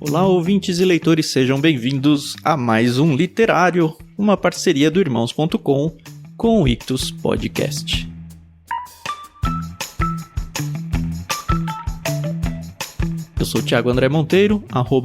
Olá, ouvintes e leitores, sejam bem-vindos a mais um Literário, uma parceria do Irmãos.com com o Ictus Podcast. Eu sou o Thiago André Monteiro,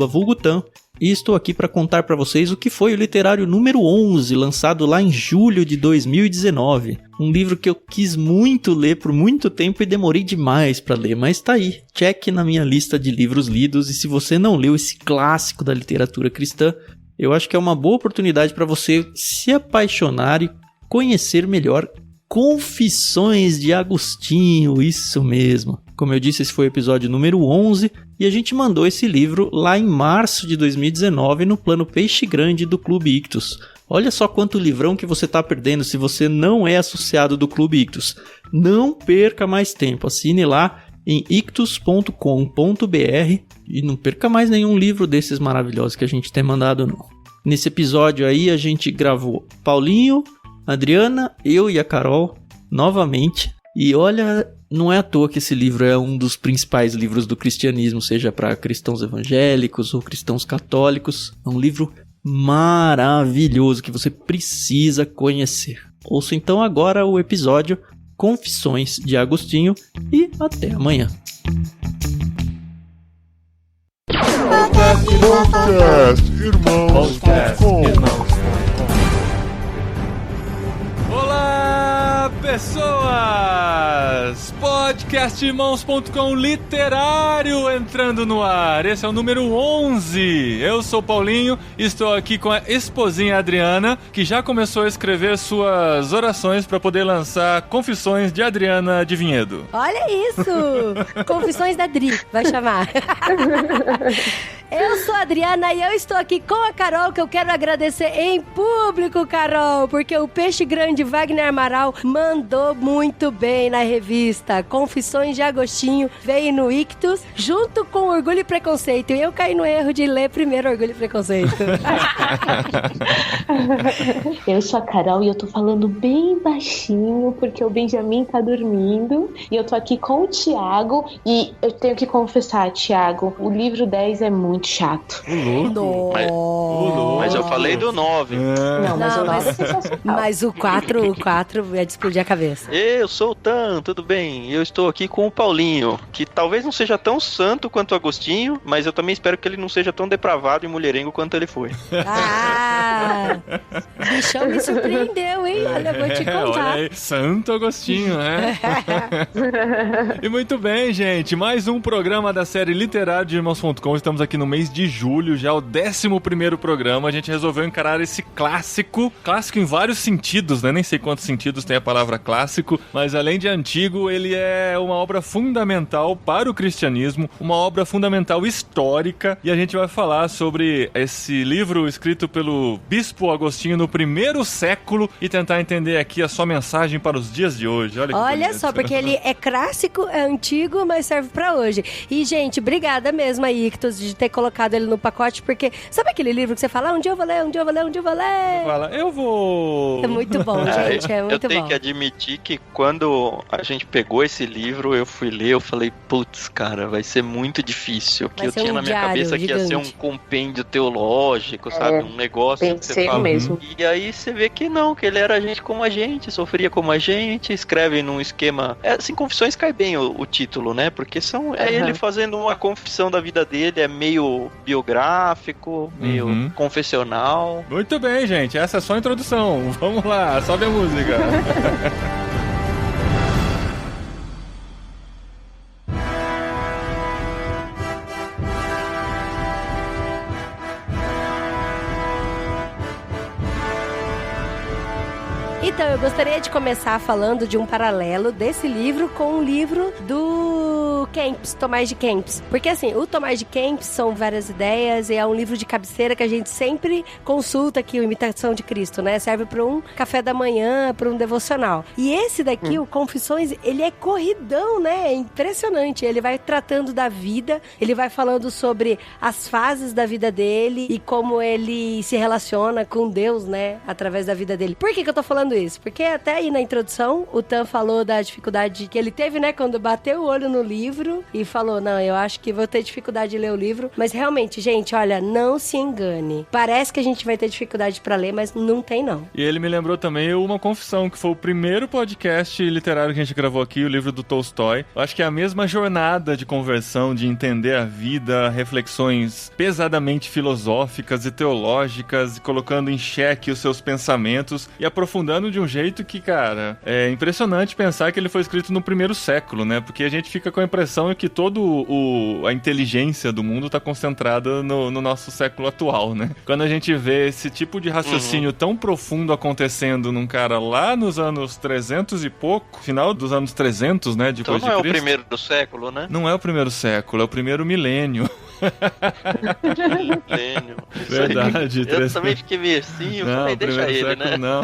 @vulgutan, e estou aqui para contar para vocês o que foi o Literário número 11, lançado lá em julho de 2019. Um livro que eu quis muito ler por muito tempo e demorei demais para ler, mas tá aí, check na minha lista de livros lidos, e se você não leu esse clássico da literatura cristã, eu acho que é uma boa oportunidade para você se apaixonar e conhecer melhor Confissões de Agostinho, isso mesmo. Como eu disse, esse foi o episódio número 11 e a gente mandou esse livro lá em março de 2019 no plano Peixe Grande do Clube Ictus. Olha só quanto livrão que você está perdendo se você não é associado do Clube Ictus. Não perca mais tempo, assine lá em ictus.com.br e não perca mais nenhum livro desses maravilhosos que a gente tem mandado não. Nesse episódio aí a gente gravou Paulinho, Adriana, eu e a Carol novamente. E olha, não é à toa que esse livro é um dos principais livros do cristianismo, seja para cristãos evangélicos ou cristãos católicos. É um livro maravilhoso que você precisa conhecer. Ouça então agora o episódio Confissões de Agostinho e até amanhã. Podcast Irmãos.com. Olá, pessoas! Podcast Irmãos.com Literário entrando no ar. Esse é o número 11. Eu sou o Paulinho e estou aqui com a esposinha Adriana, que já começou a escrever suas orações para poder lançar Confissões de Adriana de Vinhedo. Olha isso! Confissões da Dri, vai chamar. Eu sou a Adriana e eu estou aqui com a Carol, que eu quero agradecer em público, Carol, porque o Peixe Grande Wagner Amaral mandou muito bem na revista. Confissões de Agostinho veio no Ictus, junto com Orgulho e Preconceito. E eu caí no erro de ler primeiro Orgulho e Preconceito. Eu sou a Carol e eu tô falando bem baixinho, porque o Benjamin tá dormindo. E eu tô aqui com o Thiago e eu tenho que confessar, Thiago, o livro 10 é muito chato. Mas eu falei do 9. Não, mas o 9 é sensacional. Mas o 4 é de explodir a cabeça. Eu sou o Tan, tudo bem? Eu estou aqui com o Paulinho, que talvez não seja tão santo quanto o Agostinho, mas eu também espero que ele não seja tão depravado e mulherengo quanto ele foi. Ah! O bichão me surpreendeu, hein? Olha, eu vou te contar. Olha aí, Santo Agostinho, né? E muito bem, gente. Mais um programa da série Literário de Irmãos.com. Estamos aqui no mês de julho, já o 11º programa. A gente resolveu encarar esse clássico em vários sentidos, né? Nem sei quantos sentidos tem a palavra clássico, mas além de antigo, ele é uma obra fundamental para o cristianismo, uma obra fundamental histórica, e a gente vai falar sobre esse livro escrito pelo Bispo Agostinho no 1º século e tentar entender aqui a sua mensagem para os dias de hoje. Olha só, porque ele é clássico, é antigo, mas serve para hoje. E, gente, obrigada mesmo a Ictus de ter colocado ele no pacote, porque sabe aquele livro que você fala, um dia eu vou ler, um dia eu vou ler, um dia eu vou ler? Fala, eu vou... É muito bom, gente, é muito bom. Eu tenho que admitir que quando a gente pegou esse livro, eu fui ler, eu falei, putz, cara, vai ser muito difícil, que eu tinha na minha cabeça que ia ser um compêndio teológico, sabe, um negócio que você fala. Mesmo. E aí você vê que não, que ele era gente como a gente, sofria como a gente, escreve num esquema... Assim, Confissões cai bem o título, né, porque é ele fazendo uma confissão da vida dele, é meio biográfico, meio confessional. Muito bem, gente, essa é só a introdução. Vamos lá, sobe a música. Então, eu gostaria de começar falando de um paralelo desse livro com o livro do Kempis, Tomás de Kempis. Porque, assim, o Tomás de Kempis são várias ideias e é um livro de cabeceira que a gente sempre consulta aqui, o Imitação de Cristo, né? Serve para um café da manhã, para um devocional. E esse daqui, o Confissões, ele é corridão, né? É impressionante. Ele vai tratando da vida, ele vai falando sobre as fases da vida dele e como ele se relaciona com Deus, né? Através da vida dele. Por que eu tô falando isso? Porque até aí na introdução, o Tan falou da dificuldade que ele teve, né? Quando bateu o olho no livro livro e falou, não, eu acho que vou ter dificuldade de ler o livro, mas realmente, gente, olha, não se engane. Parece que a gente vai ter dificuldade pra ler, mas não tem não. E ele me lembrou também uma confissão, que foi o primeiro podcast literário que a gente gravou aqui, o livro do Tolstói. Eu acho que é a mesma jornada de conversão, de entender a vida, reflexões pesadamente filosóficas e teológicas, colocando em xeque os seus pensamentos e aprofundando de um jeito que, cara, é impressionante pensar que ele foi escrito no primeiro século, né? Porque a gente fica com a impressão de que toda a inteligência do mundo tá concentrada no nosso século atual, né? Quando a gente vê esse tipo de raciocínio tão profundo acontecendo num cara lá nos anos 300 e pouco, final dos anos 300, né? Depois então não de é Cristo. o primeiro do século, né? Não é o primeiro século, é o primeiro milênio. Milênio. Verdade. Eu também fiquei meio assim, eu não, falei, deixa ele, século, né? Não.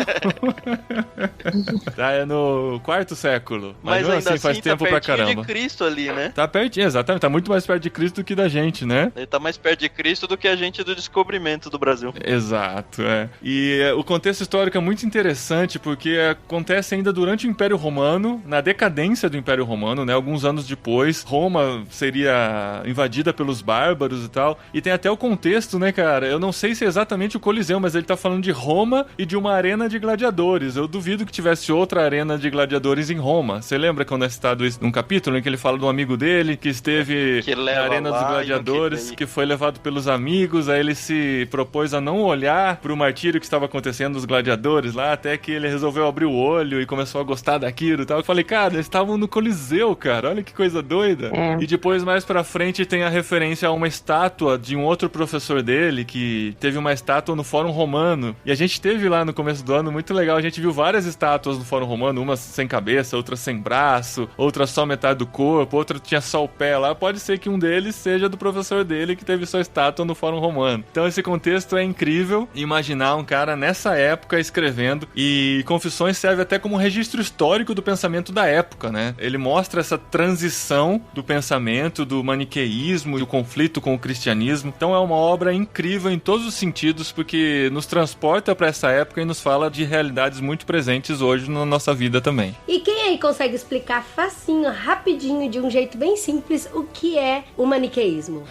Tá, é no quarto século. Mas ainda assim, faz tempo tá pra pertinho caramba. de Cristo ali, né? Tá pertinho, exatamente. Tá muito mais perto de Cristo do que da gente, né? Ele tá mais perto de Cristo do que a gente do descobrimento do Brasil. Exato, é. E o contexto histórico é muito interessante porque acontece ainda durante o Império Romano, na decadência do Império Romano, né? Alguns anos depois, Roma seria invadida pelos bárbaros e tal. E tem até o contexto, né, cara? Eu não sei se é exatamente o Coliseu, mas ele tá falando de Roma e de uma arena de gladiadores. Eu duvido que tivesse outra arena de gladiadores em Roma. Você lembra quando é citado isso num capítulo em que ele fala de um amigo dele que esteve na arena dos gladiadores, que foi levado pelos amigos, aí ele se propôs a não olhar pro martírio que estava acontecendo dos gladiadores lá, até que ele resolveu abrir o olho e começou a gostar daquilo e tal. Eu falei, cara, eles estavam no Coliseu, cara, olha que coisa doida. E depois, mais pra frente, tem a referência a uma estátua de um outro professor dele, que teve uma estátua no Fórum Romano. E a gente teve lá no começo do ano, muito legal, a gente viu várias estátuas no Fórum Romano, umas sem cabeça, outras sem braço, outra só metade do corpo, outra tinha só o pé lá. Pode ser que um deles seja do professor dele que teve sua estátua no Fórum Romano. Então esse contexto é incrível, imaginar um cara nessa época escrevendo, e Confissões serve até como um registro histórico do pensamento da época, né? Ele mostra essa transição do pensamento, do maniqueísmo, do conflito com o cristianismo. Então é uma obra incrível em todos os sentidos, porque nos transporta para essa época e nos fala de realidades muito presentes hoje na nossa vida também. E quem aí consegue explicar facinho, rapidinho, de um jeito bem simples, o que é o maniqueísmo?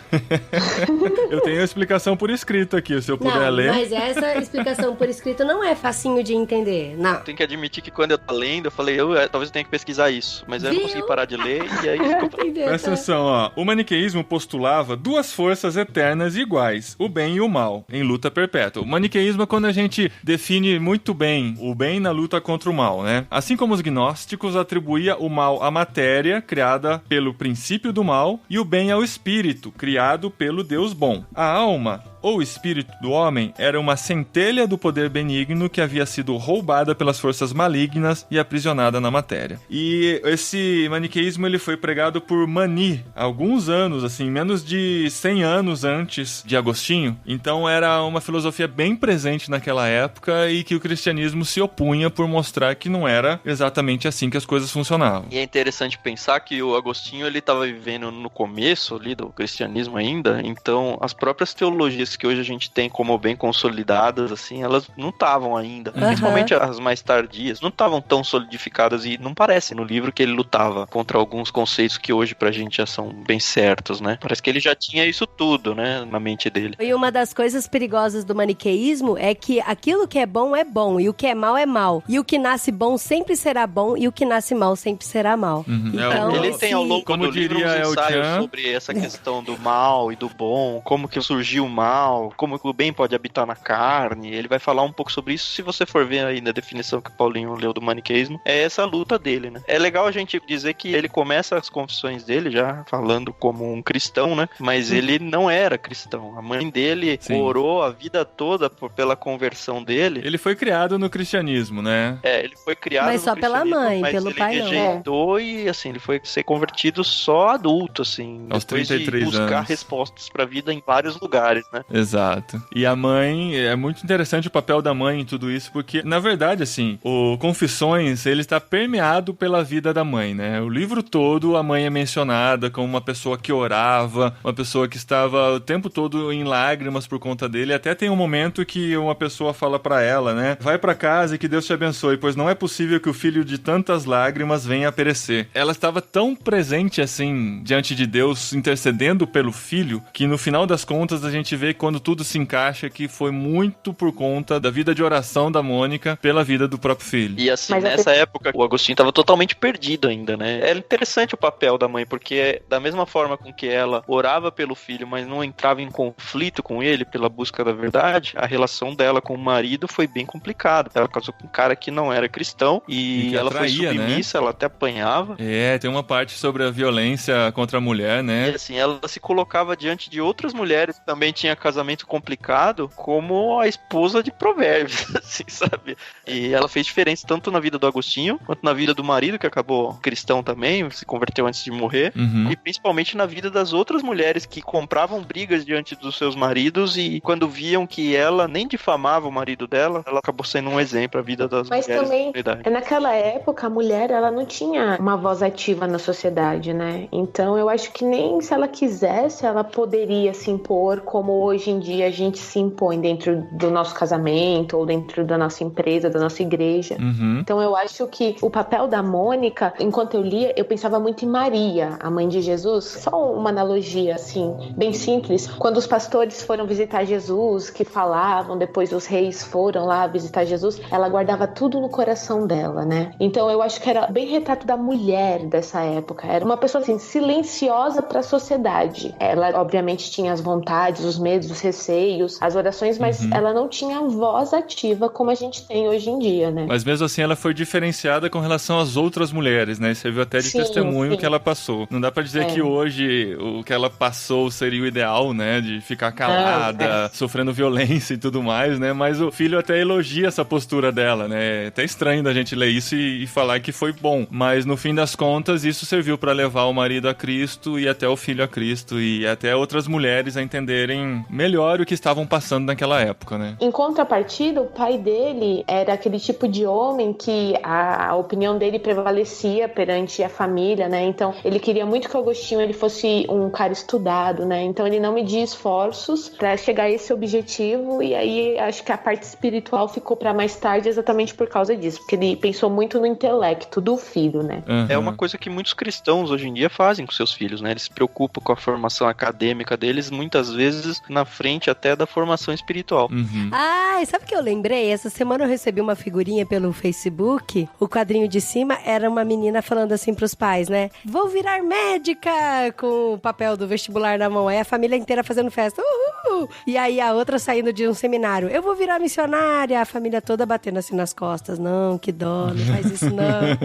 Eu tenho a explicação por escrito aqui, se eu puder ler. Mas essa explicação por escrito não é facinho de entender, não. Tem que admitir que quando eu tava lendo, eu falei, talvez eu tenha que pesquisar isso. Mas eu não consegui parar de ler e aí ficou... Presta atenção, ó. O maniqueísmo postulava duas forças eternas iguais, o bem e o mal, em luta perpétua. O maniqueísmo é quando a gente define muito bem o bem na luta contra o mal, né? Assim como os gnósticos atribuía o mal à matéria, criada pelo princípio do mal, e o bem ao espírito, criado pelo Deus bom. A alma, ou o espírito do homem, era uma centelha do poder benigno que havia sido roubada pelas forças malignas e aprisionada na matéria. E esse maniqueísmo ele foi pregado por Mani há alguns anos, assim, menos de 100 anos antes de Agostinho. Então era uma filosofia bem presente naquela época e que o cristianismo se opunha por mostrar que não era exatamente assim que as coisas funcionavam. E é interessante pensar que o Agostinho ele estava vivendo no começo ali do cristianismo ainda, então as próprias teologias que hoje a gente tem como bem consolidadas, assim, elas não estavam ainda, principalmente as mais tardias, não estavam tão solidificadas e não parece no livro que ele lutava contra alguns conceitos que hoje pra gente já são bem certos, né? Parece que ele já tinha isso tudo, né, na mente dele. E uma das coisas perigosas do maniqueísmo é que aquilo que é bom e o que é mal é mal. E o que nasce bom sempre será bom e o que nasce mal sempre será mal. Então, ele tem ao longo do livro uns ensaios sobre essa questão do mal e do bom, como que surgiu o mal, como que o bem pode habitar na carne. Ele vai falar um pouco sobre isso. Se você for ver aí na definição que o Paulinho leu do maniqueísmo, é essa luta dele, né? É legal a gente dizer que ele começa as confissões dele já falando como um cristão, né? Mas ele não era cristão. A mãe dele orou a vida toda pela conversão dele. Ele foi criado no cristianismo, né? Ele foi criado mas só pela mãe, pelo pai não. Ele rejeitou e, assim, ele foi ser convertido só adulto, assim. Aos depois 33 de buscar anos. respostas pra vida em vários lugares, né? Exato. E a mãe, é muito interessante o papel da mãe em tudo isso, porque, na verdade, assim, o Confissões, ele está permeado pela vida da mãe, né? O livro todo, a mãe é mencionada como uma pessoa que orava, uma pessoa que estava o tempo todo em lágrimas por conta dele. Até tem um momento que uma pessoa fala pra ela, né? Vai pra casa e que Deus te abençoe, pois não é possível que o filho de tantas lágrimas venha a perecer. Ela estava tão presente, assim, diante de Deus, intercedendo pelo filho, que no final das contas a gente vê quando tudo se encaixa que foi muito por conta da vida de oração da Mônica pela vida do próprio filho. E assim, nessa época, o Agostinho estava totalmente perdido ainda, né? É interessante o papel da mãe, porque da mesma forma com que ela orava pelo filho, mas não entrava em conflito com ele pela busca da verdade, a relação dela com o marido foi bem complicada. Ela casou com um cara que não era cristão e ela atraía, foi submissa, né? Ela até apanhava. É, tem uma parte sobre a violência contra a mulher, né? E assim, ela se colocava diante de outras mulheres que também tinha casamento complicado, como a esposa de Provérbios, assim, sabe? E ela fez diferença tanto na vida do Agostinho, quanto na vida do marido, que acabou cristão também, se converteu antes de morrer, e principalmente na vida das outras mulheres que compravam brigas diante dos seus maridos e quando viam que ela nem difamava o marido dela, ela acabou sendo um exemplo à vida das mulheres. Mas também, naquela época, a mulher, ela não tinha uma voz ativa na sociedade, né? Então, eu acho que nem se ela quisesse, ela poderia se impor como hoje em dia a gente se impõe dentro do nosso casamento ou dentro da nossa empresa, da nossa igreja. Então, eu acho que o papel da Mônica, enquanto eu lia, eu pensava muito em Maria, a mãe de Jesus. Só uma analogia, assim, bem simples. Quando os pastores foram visitar Jesus, que falavam, depois os reis foram lá visitar Jesus, ela guardava tudo no coração dela, né? Então, eu acho que era bem retrato da mulher dessa época. Era uma pessoa, assim, silenciosa para a sociedade. Ela, obviamente, tinha as vontades, os medos, os receios, as orações, mas ela não tinha voz ativa como a gente tem hoje em dia, né? Mas mesmo assim, ela foi diferenciada com relação às outras mulheres, né? Você viu até de testemunho que ela passou. Não dá pra dizer que hoje o que ela passou seria o ideal, né? De ficar calada, sofrendo violência e tudo mais, né? Mas o filho até elogia essa postura dela, né? É até estranho da gente ler isso e falar que foi bom. Mas no fim das contas, isso serviu pra levar o marido a Cristo e até o filho a Cristo e até outras mulheres a entenderem melhor o que estavam passando naquela época, né? Em contrapartida, o pai dele era aquele tipo de homem que a opinião dele prevalecia perante a família, né? Então, ele queria muito que o Agostinho ele fosse um cara estudado, né? Então, ele não media esforços para chegar a esse objetivo e aí acho que a parte espiritual ficou para mais tarde exatamente por causa disso, porque ele pensou muito no intelecto do filho, né? É uma coisa que muitos cristãos hoje em dia fazem com seus filhos, né? Eles se preocupam com a formação acadêmica deles, muitas vezes na frente até da formação espiritual. Ah, sabe o que eu lembrei? Essa semana eu recebi uma figurinha pelo Facebook, o quadrinho de cima era uma menina falando assim pros pais, né? Vou virar médica, com o papel do vestibular na mão. Aí a família inteira fazendo festa. Uhul! E aí a outra saindo de um seminário. Eu vou virar missionária. A família toda batendo assim nas costas. Não, que dó, não faz isso não.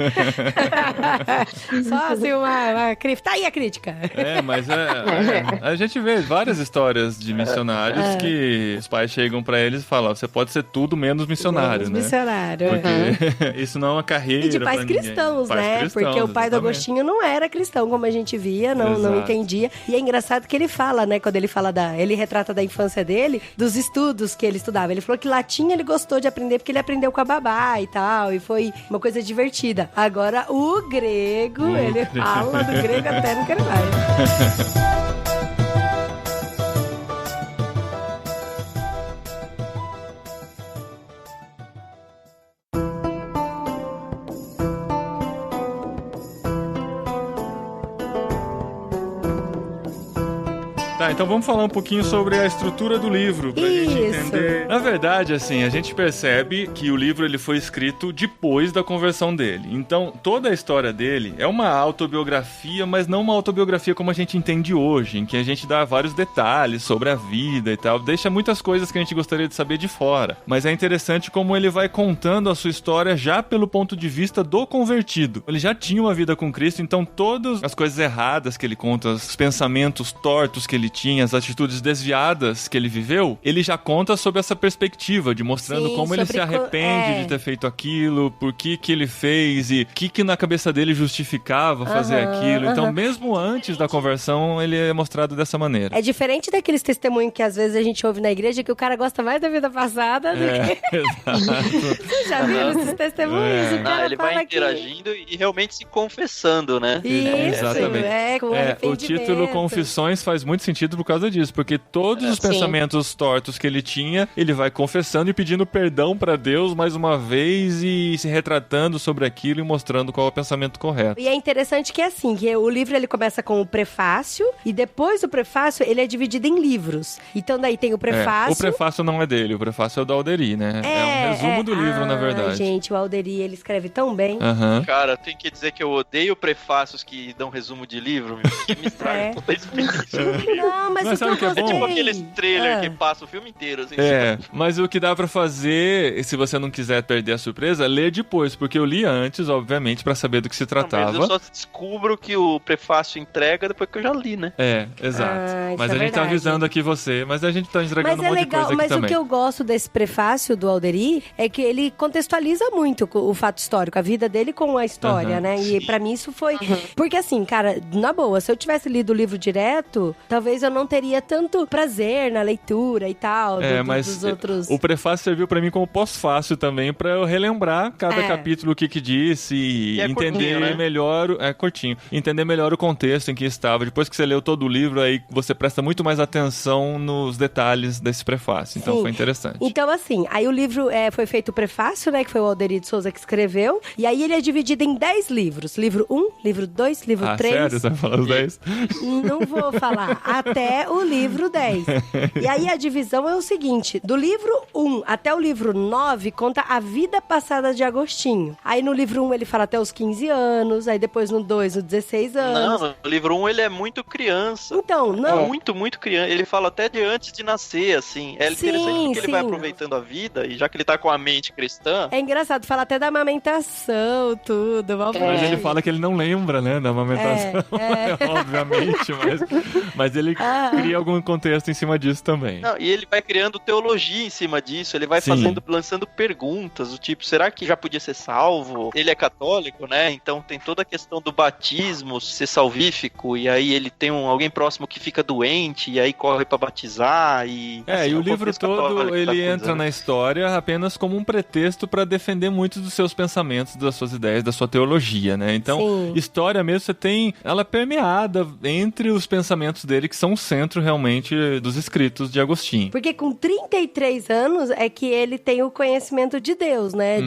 Só assim uma crítica. Tá aí a crítica. Mas a gente vê várias histórias de missionários que os pais chegam pra eles e falam, você pode ser tudo menos missionário, né? Missionário. Porque isso não é uma carreira e de pais cristãos, né? Cristãos, porque o pai exatamente. do Agostinho não era cristão, como a gente via, não entendia. E é engraçado que ele fala, né? Quando ele fala ele retrata da infância dele, dos estudos que ele estudava. Ele falou que latim ele gostou de aprender porque ele aprendeu com a babá e tal, e foi uma coisa divertida. Agora, o grego, ele fala do grego até não quero mais. Tá, então vamos falar um pouquinho sobre a estrutura do livro, pra gente entender. Na verdade, assim, a gente percebe que o livro ele foi escrito depois da conversão dele. Então, toda a história dele é uma autobiografia, mas não uma autobiografia como a gente entende hoje, em que a gente dá vários detalhes sobre a vida e tal, deixa muitas coisas que a gente gostaria de saber de fora. Mas é interessante como ele vai contando a sua história já pelo ponto de vista do convertido. Ele já tinha uma vida com Cristo, então todas as coisas erradas que ele conta, os pensamentos tortos que ele ele tinha, as atitudes desviadas que ele viveu, ele já conta sob essa perspectiva, de mostrando como ele se arrepende de ter feito aquilo, por que ele fez e o que na cabeça dele justificava fazer aquilo. Então, mesmo antes da conversão, ele é mostrado dessa maneira. É diferente daqueles testemunhos que às vezes a gente ouve na igreja, que o cara gosta mais da vida passada do que... Exato. Você já viu esses testemunhos? O cara ele vai interagindo e realmente se confessando, né? Isso, exatamente. com o título Confissões faz muito sentido por causa disso, porque todos os pensamentos tortos que ele tinha, ele vai confessando e pedindo perdão pra Deus mais uma vez e se retratando sobre aquilo e mostrando qual é o pensamento correto. E é interessante que é assim, que o livro ele começa com o prefácio e depois do prefácio ele é dividido em livros. Então daí tem o prefácio... O prefácio não é dele, o prefácio é do Alderi, né? É um resumo do livro, na verdade. Gente, o Alderi, ele escreve tão bem. Cara, tem que dizer que eu odeio prefácios que dão resumo de livro, que me estragam toda a experiência. Não, mas o que eu gostei... É tipo aqueles trailer que passa o filme inteiro. Assim, mas o que dá pra fazer, se você não quiser perder a surpresa, lê depois, porque eu li antes, obviamente, pra saber do que se tratava. Mas eu só descubro que o prefácio entrega depois que eu já li, né? Exato. Mas a gente verdade. tá avisando aqui você, mas a gente tá entregando um monte de coisa aqui mas também. O que eu gosto desse prefácio do Alderi é que ele contextualiza muito o fato histórico, a vida dele com a história, né? E pra mim isso foi... Porque assim, cara, na boa, se eu tivesse lido o livro direto, talvez eu não teria tanto prazer na leitura e tal, dos outros... O prefácio serviu pra mim como pós-fácil também, pra eu relembrar cada capítulo o que disse e entender curtinho, né? melhor... curtinho. Entender melhor o contexto em que estava. Depois que você leu todo o livro, aí você presta muito mais atenção nos detalhes desse prefácio. Então foi interessante. Então assim, aí o livro foi feito o prefácio, né, que foi o Alderi de Souza que escreveu, e aí ele é dividido em 10 livros. Livro 1, livro 2, livro 3... Sério? Você vai falar os 10? Não vou falar. Até o livro 10. E aí a divisão é o seguinte, do livro 1 até o livro 9 conta a vida passada de Agostinho. Aí no livro 1 ele fala até os 15 anos, aí depois no 2, os 16 anos. Não, no livro 1 ele é muito criança. Então, não. Muito, muito criança. Ele fala até de antes de nascer, assim. É interessante porque ele vai aproveitando a vida, e já que ele tá com a mente cristã... É engraçado, fala até da amamentação, tudo. Mas ele fala que ele não lembra, né, da amamentação. Obviamente, mas ele cria algum contexto em cima disso também. Não, e ele vai criando teologia em cima disso, ele vai lançando perguntas, do tipo, será que já podia ser salvo? Ele é católico, né? Então tem toda a questão do batismo, ser salvífico, e aí ele tem alguém próximo que fica doente, e aí corre pra batizar, e... e o livro todo, ele entra na história apenas como um pretexto pra defender muitos dos seus pensamentos, das suas ideias, da sua teologia, né? Então, história mesmo, você tem ela permeada entre os pensamentos dele, que são o centro, realmente, dos escritos de Agostinho. Porque com 33 anos é que ele tem o conhecimento de Deus, né?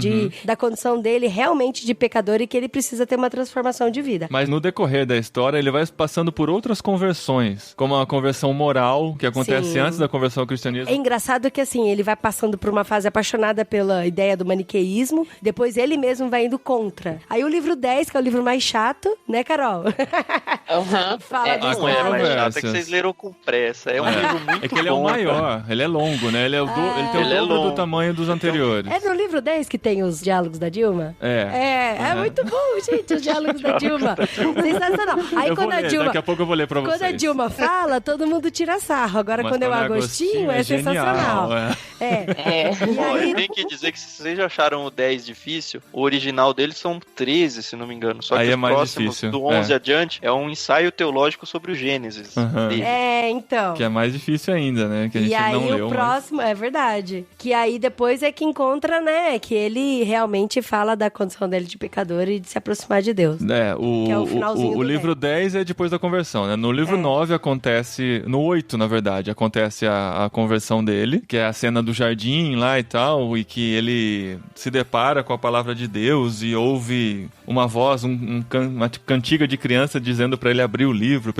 Da condição dele realmente de pecador e que ele precisa ter uma transformação de vida. Mas no decorrer da história, ele vai passando por outras conversões, como a conversão moral, que acontece antes da conversão ao cristianismo. É engraçado que, assim, ele vai passando por uma fase apaixonada pela ideia do maniqueísmo, depois ele mesmo vai indo contra. Aí o livro 10, que é o livro mais chato, né, Carol? Fala dos não é mais chato, é que vocês leram com pressa. É um livro muito bom. É que ele é o maior, ele é longo, né? Ele tem o dobro do tamanho dos anteriores. É no livro 10 que tem os diálogos da Dilma? É muito bom, gente, os diálogos da Dilma. Sensacional. Aí quando a Dilma... Daqui a pouco eu vou ler pra vocês. Quando a Dilma fala, todo mundo tira sarro. Agora, quando é o Agostinho, é sensacional. E aí... Tem que dizer que se vocês já acharam o 10 difícil, o original dele são 13, se não me engano. Só que aí os próximos, difícil. Do 11 adiante, é um ensaio teológico sobre o Gênesis. Então. Que é mais difícil ainda, né? Que a gente não leu. E aí o próximo, é verdade. Que aí depois é que encontra, né? Que ele realmente fala da condição dele de pecador e de se aproximar de Deus. Que é o finalzinho o livro 10 é depois da conversão, né? No livro 9 acontece... No 8, na verdade, acontece a conversão dele, que é a cena do jardim lá e tal, e que ele se depara com a palavra de Deus e ouve uma voz, uma cantiga de criança dizendo pra ele abrir o livro,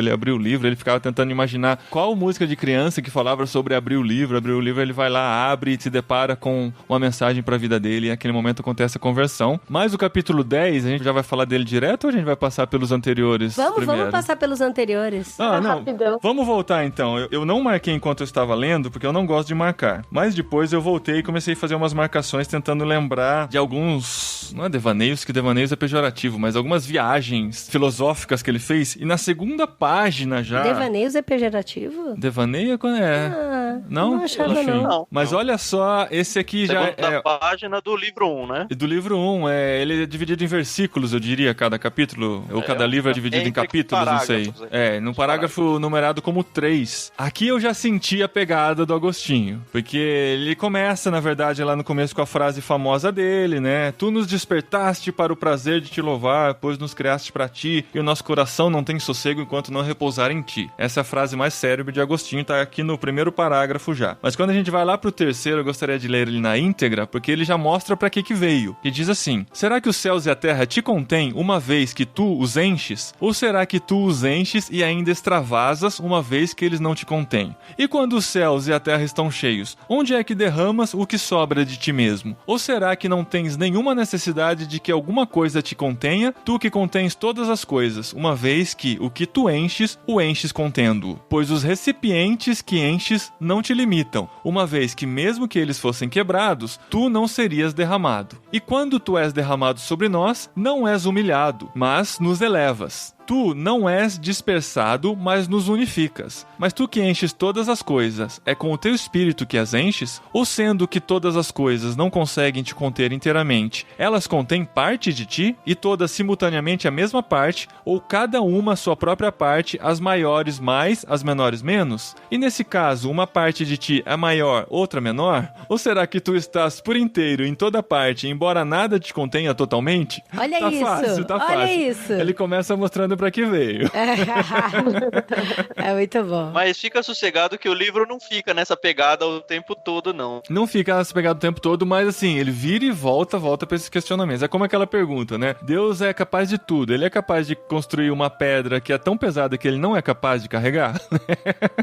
ele ficava tentando imaginar qual música de criança que falava sobre abrir o livro, ele vai lá, abre e se depara com uma mensagem pra vida dele, e naquele momento acontece a conversão. Mas o capítulo 10, a gente já vai falar dele direto ou a gente vai passar pelos anteriores primeiro? Vamos passar pelos anteriores. Não. Rapidão. Vamos voltar então. Eu não marquei enquanto eu estava lendo, porque eu não gosto de marcar. Mas depois eu voltei e comecei a fazer umas marcações tentando lembrar de alguns... Não é devaneios, que devaneios é pejorativo, mas algumas viagens filosóficas que ele fez. E na segunda página já... Devaneios Devaneios é pejorativo? Devaneio é. Não achava Enfim. não. Mas olha só, esse aqui já Segunda página do livro 1, né? Do livro 1, ele é dividido em versículos, eu diria, cada capítulo, ou cada livro é dividido em capítulos, não sei. No parágrafo numerado como 3. Aqui eu já senti a pegada do Agostinho, porque ele começa, na verdade, lá no começo com a frase famosa dele, né? Tu nos despertaste para o prazer de te louvar, pois nos criaste para ti, e o nosso coração não tem sossego enquanto não repousar em ti. Essa é a frase mais célebre de Agostinho, tá aqui no primeiro parágrafo já. Mas quando a gente vai lá pro terceiro, eu gostaria de ler ele na íntegra, porque ele já mostra pra que veio. Que diz assim: será que os céus e a terra te contêm uma vez que tu os enches? Ou será que tu os enches e ainda extravasas uma vez que eles não te contêm? E quando os céus e a terra estão cheios, onde é que derramas o que sobra de ti mesmo? Ou será que não tens nenhuma necessidade de que alguma coisa te contenha, tu que contens todas as coisas, uma vez que o que tu enches, o enches contendo-o? Pois os recipientes que enches não te limitam, uma vez que mesmo que eles fossem quebrados, tu não serias derramado. E quando tu és derramado sobre nós, não és humilhado, mas nos elevas. Tu não és dispersado, mas nos unificas. Mas tu que enches todas as coisas, é com o teu espírito que as enches? Ou sendo que todas as coisas não conseguem te conter inteiramente, elas contêm parte de ti, e todas simultaneamente a mesma parte, ou cada uma a sua própria parte, as maiores mais, as menores menos? E nesse caso, uma parte de ti é maior, outra menor? Ou será que tu estás por inteiro em toda parte, embora nada te contenha totalmente? Olha isso! Tá fácil. Olha isso! Ele começa mostrando pra que veio. É muito bom. Mas fica sossegado que o livro não fica nessa pegada o tempo todo, não. Não fica nessa pegada o tempo todo, mas assim, ele vira e volta pra esses questionamentos. É como aquela pergunta, né? Deus é capaz de tudo. Ele é capaz de construir uma pedra que é tão pesada que ele não é capaz de carregar?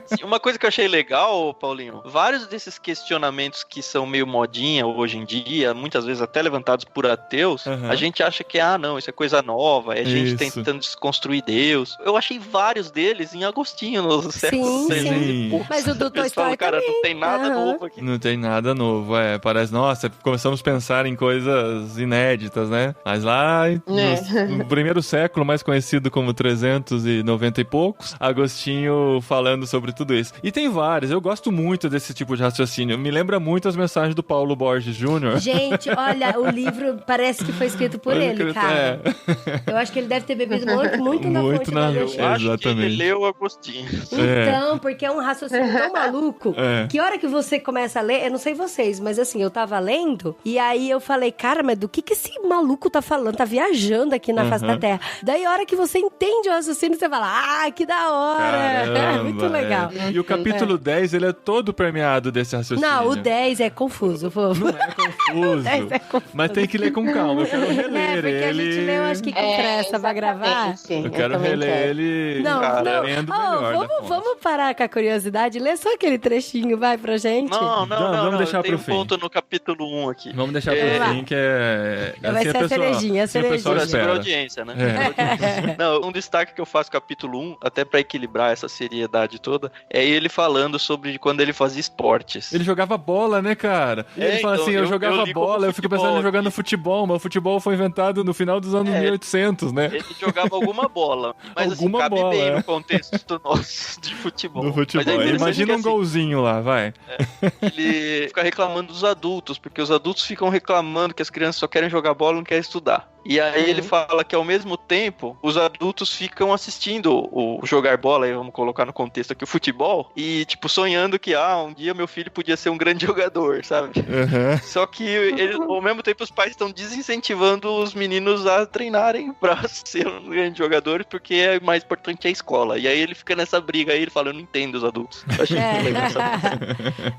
Sim, uma coisa que eu achei legal, Paulinho, vários desses questionamentos que são meio modinha hoje em dia, muitas vezes até levantados por ateus, a gente acha que, não, isso é coisa nova, é a gente tentando desconstruir Deus. Eu achei vários deles em Agostinho, no século Sim. Mas o do Toy Story cara, também. não tem nada novo aqui. Não tem nada novo, parece, nossa, começamos a pensar em coisas inéditas, né? Mas lá, no primeiro século, mais conhecido como 390 e poucos, Agostinho falando sobre tudo isso. E tem vários, eu gosto muito desse tipo de raciocínio. Me lembra muito as mensagens do Paulo Borges Jr. Gente, olha, o livro parece que foi escrito por ele, cara. Eu acho que ele deve ter bebido muito na fonte do Agostinho. Eu acho que ele leu Agostinho. Então, porque é um raciocínio tão maluco que a hora que você começa a ler, eu não sei vocês, mas assim, eu tava lendo e aí eu falei, cara, mas do que esse maluco tá falando? Tá viajando aqui na face da Terra. Daí a hora que você entende o raciocínio, você fala, que da hora! Caramba, muito legal. E o capítulo 10, ele é todo permeado desse raciocínio. Não, o 10 é confuso, fofo. Não é confuso. 10 é confuso. Mas tem que ler com calma, eu quero reler porque ele. A gente leu, acho que com pressa pra gravar. Eu quero reler ele lendo melhor. Vamos parar com a curiosidade, lê só aquele trechinho, vai, pra gente. Não, vamos deixar pro fim. Tem um ponto no capítulo 1 aqui. Vamos deixar pro fim, que é... Vai ser a cerejinha, a cerejinha. Segura a audiência, né? Não, um destaque que eu faço no capítulo 1, até pra equilibrar essa seriedade toda, é ele falando sobre quando ele fazia esportes. Ele jogava bola, né, cara? Ele fala assim, eu jogava bola, eu fico pensando em jogando futebol, mas o futebol foi inventado no final dos anos 1800, né? Ele jogava alguma bola, mas alguma assim, cabe bola, bem no contexto nosso de futebol. No futebol. Mas Imagina um golzinho lá, vai. Ele fica reclamando dos adultos, porque os adultos ficam reclamando que as crianças só querem jogar bola e não querem estudar. E aí ele fala que ao mesmo tempo, os adultos ficam assistindo o jogar bola, aí vamos colocar no contexto aqui o futebol, e tipo, sonhando que um dia meu filho podia ser um grande jogador, sabe? Só que ao mesmo tempo os pais estão desincentivando os meninos a treinarem pra ser um grande jogador, porque é mais importante a escola. E aí ele fica nessa briga aí, ele fala, eu não entendo os adultos. Eu achei legal essa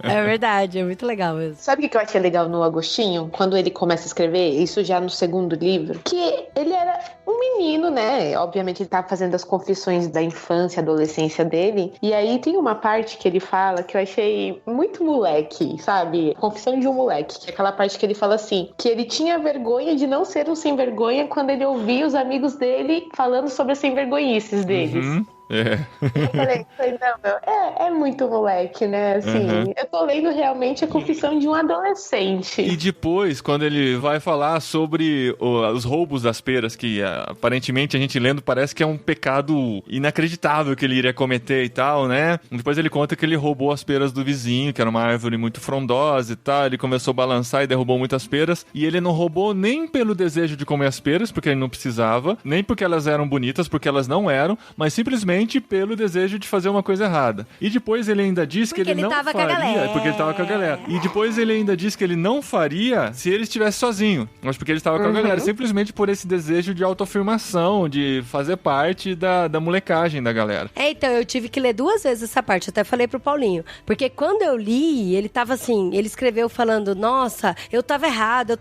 É verdade, é muito legal mesmo. Sabe o que eu achei legal no Agostinho? Quando ele começa a escrever, isso já no segundo livro, que ele era um menino, né? Obviamente ele tá fazendo as confissões da infância, adolescência dele. E aí tem uma parte que ele fala que eu achei muito moleque, sabe? Confissão de um moleque, que é aquela parte que ele fala assim, que ele tinha vergonha de não ser um sem vergonha quando ele ouvia os amigos dele falando sobre as sem vergonhices deles. Eu falei, não, é muito moleque, né? Assim, eu tô lendo realmente a confissão de um adolescente. E depois, quando ele vai falar sobre os roubos das peras, que aparentemente a gente lendo parece que é um pecado inacreditável que ele iria cometer e tal, né? Depois ele conta que ele roubou as peras do vizinho, que era uma árvore muito frondosa e tal. Ele começou a balançar e derrubou muitas peras. E ele não roubou nem pelo desejo de comer as peras, porque ele não precisava, nem porque elas eram bonitas, porque elas não eram, mas simplesmente pelo desejo de fazer uma coisa errada. E depois ele ainda diz que ele não faria, porque ele tava com a galera. E depois ele ainda diz que ele não faria se ele estivesse sozinho, mas porque ele estava com a galera, simplesmente por esse desejo de autoafirmação, de fazer parte da molecagem da galera. Então, eu tive que ler 2 vezes essa parte, eu até falei pro Paulinho, porque quando eu li, ele tava assim, ele escreveu falando, nossa, eu tava errado,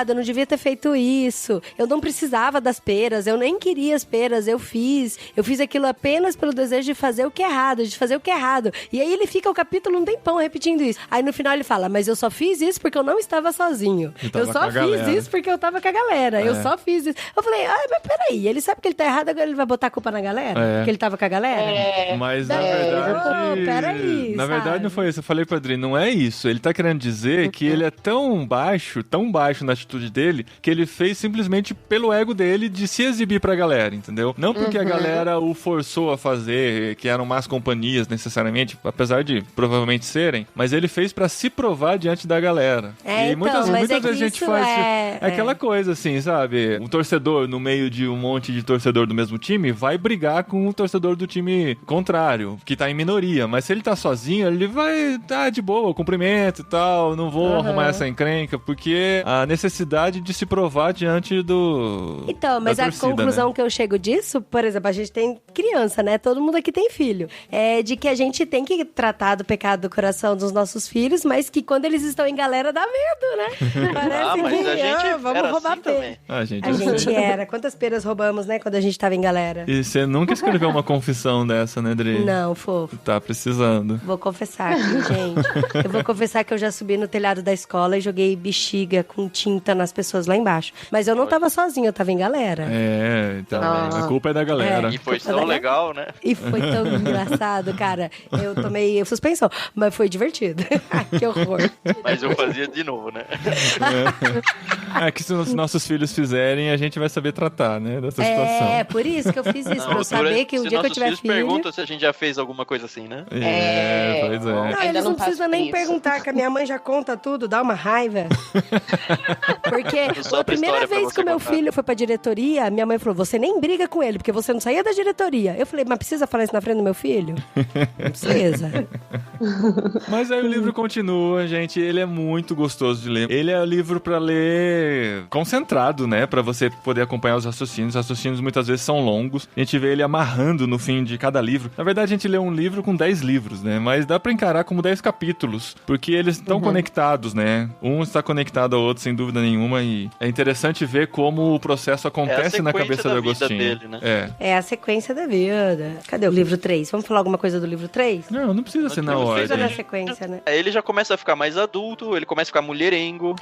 eu não devia ter feito isso, eu não precisava das peras, eu nem queria as peras, eu fiz aquilo apenas pelo desejo de fazer o que é errado, e aí ele fica o capítulo um tempão repetindo isso, aí no final ele fala, mas eu só fiz isso porque eu não estava sozinho, eu só fiz isso porque eu tava com a galera, eu só fiz isso. Eu falei, mas peraí, ele sabe que ele tá errado, agora ele vai botar a culpa na galera? Porque ele tava com a galera? Mas na verdade... peraí, na verdade não foi isso, eu falei pro Adri, não é isso, ele tá querendo dizer que ele é tão baixo na atitude dele, que ele fez simplesmente pelo ego dele de se exibir pra galera, entendeu? Não porque a galera o forçou a fazer, que eram más companhias necessariamente, apesar de provavelmente serem, mas ele fez pra se provar diante da galera. E muitas vezes a gente faz aquela coisa assim, sabe? Um torcedor no meio de um monte de torcedor do mesmo time vai brigar com o torcedor do time contrário, que tá em minoria, mas se ele tá sozinho, ele vai de boa, cumprimento e tal, não vou arrumar essa encrenca, porque a necessidade de se provar diante do Então, mas da a torcida, conclusão, né? que eu chego disso, por exemplo, a gente tem criança, né? Todo mundo aqui tem filho. É de que a gente tem que tratar do pecado do coração dos nossos filhos, mas que quando eles estão em galera dá medo, né? Parece mas a gente vamos era roubar assim pera. também. A gente A gente era. Quantas peras roubamos, né? Quando a gente tava em galera. E você nunca escreveu uma confissão dessa, né, Dri? Não, fofo. Tá precisando. Vou confessar aqui, gente. Eu vou confessar que eu já subi no telhado da escola e joguei bexiga com tinta nas pessoas lá embaixo. Mas eu não tava sozinha, eu tava em galera. Então, a culpa é da galera. E foi tão legal, né? E foi tão engraçado, cara. Eu tomei suspensão, mas foi divertido. Que horror. Mas eu fazia de novo, né? Que se os nossos filhos fizerem, a gente vai saber tratar, né, dessa situação. É, por isso que eu fiz isso, pra eu saber que o dia que eu tiver filho... perguntam se a gente já fez alguma coisa assim, né? Pois é. Não, eles não precisam nem perguntar, que a minha mãe já conta tudo, dá uma raiva. Porque a primeira vez que o meu filho foi pra diretoria, minha mãe falou, você nem briga com ele, porque você não saía da diretoria. Eu falei, mas precisa falar isso na frente do meu filho? Não precisa. Mas aí o livro continua, gente, ele é muito gostoso de ler. Ele é o livro pra ler concentrado, né, pra você poder acompanhar os raciocínios. Os raciocínios muitas vezes são longos. A gente vê ele amarrando no fim de cada livro. Na verdade, a gente lê um livro com 10 livros, né, mas dá pra encarar como 10 capítulos, porque eles estão conectados, né. Um está conectado ao outro, sem dúvida nenhuma, e é interessante ver como o processo acontece na cabeça do Agostinho. Dele, né? É a sequência da vida. Cadê o livro 3? Vamos falar alguma coisa do livro 3? Não precisa ser na Não ordem. Precisa na sequência, né? Aí ele já começa a ficar mais adulto, ele começa a ficar mulherengo.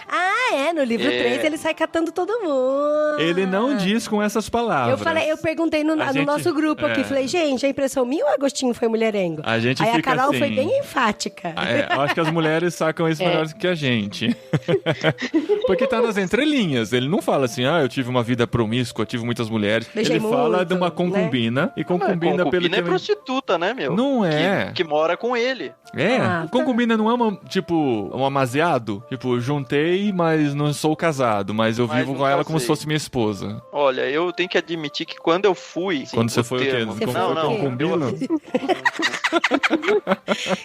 No livro 3 ele sai catando todo mundo. Ele não diz com essas palavras. Eu perguntei no nosso grupo aqui, falei, gente, a impressão minha ou Agostinho foi mulherengo? A gente Aí fica a Carol assim, foi bem enfática. Eu acho que as mulheres sacam isso melhor do que a gente. Porque tá nas entrelinhas. Ele não fala assim, eu tive uma vida promíscua, eu tive muitas mulheres. Beijei ele fala muito, de uma concubina, né? E concubina, pelo que é prostituta, né, meu? Não é. Que mora com ele. Concubina não é um amaziado? Tipo, juntei, mas não sou casado, mas eu vivo com ela como se fosse minha esposa. Olha, eu tenho que admitir que quando eu fui... Quando você foi o quê? Você foi concubino?